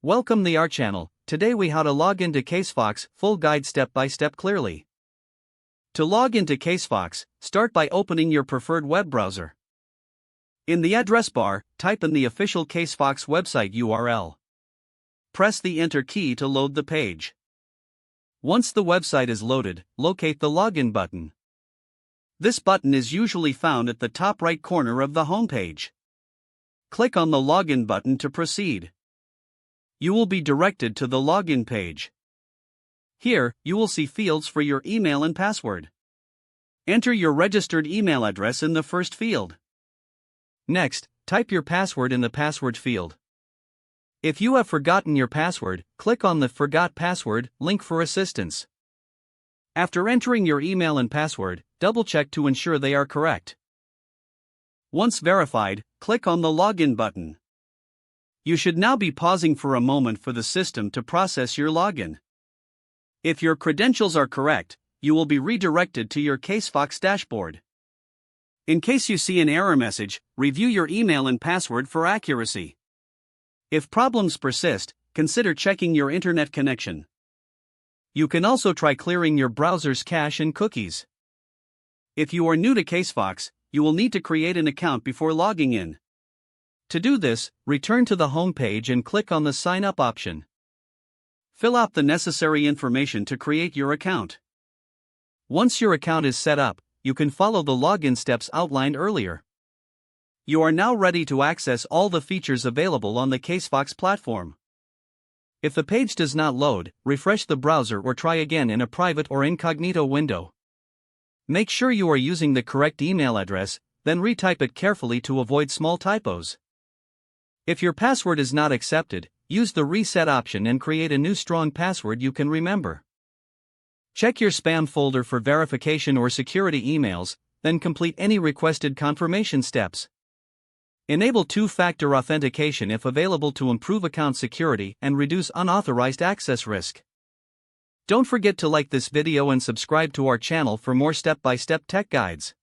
Welcome to our channel. Today we how to log into CaseFox, full guide step by step clearly. To log into CaseFox, start by opening your preferred web browser. In the address bar, type in the official CaseFox website URL. Press the enter key to load the page. Once the website is loaded, locate the login button. This button is usually found at the top right corner of the homepage. Click on the login button to proceed. You will be directed to the login page. Here, you will see fields for your email and password. Enter your registered email address in the first field. Next, type your password in the password field. If you have forgotten your password, click on the Forgot Password link for assistance. After entering your email and password, double-check to ensure they are correct. Once verified, click on the Login button. You should now be pausing for a moment for the system to process your login. If your credentials are correct, you will be redirected to your CaseFox dashboard. In case you see an error message, review your email and password for accuracy. If problems persist, consider checking your internet connection. You can also try clearing your browser's cache and cookies. If you are new to CaseFox, you will need to create an account before logging in. To do this, return to the home page and click on the Sign Up option. Fill out the necessary information to create your account. Once your account is set up, you can follow the login steps outlined earlier. You are now ready to access all the features available on the CaseFox platform. If the page does not load, refresh the browser or try again in a private or incognito window. Make sure you are using the correct email address, then retype it carefully to avoid small typos. If your password is not accepted, use the reset option and create a new strong password you can remember. Check your spam folder for verification or security emails, then complete any requested confirmation steps. Enable two-factor authentication if available to improve account security and reduce unauthorized access risk. Don't forget to like this video and subscribe to our channel for more step-by-step tech guides.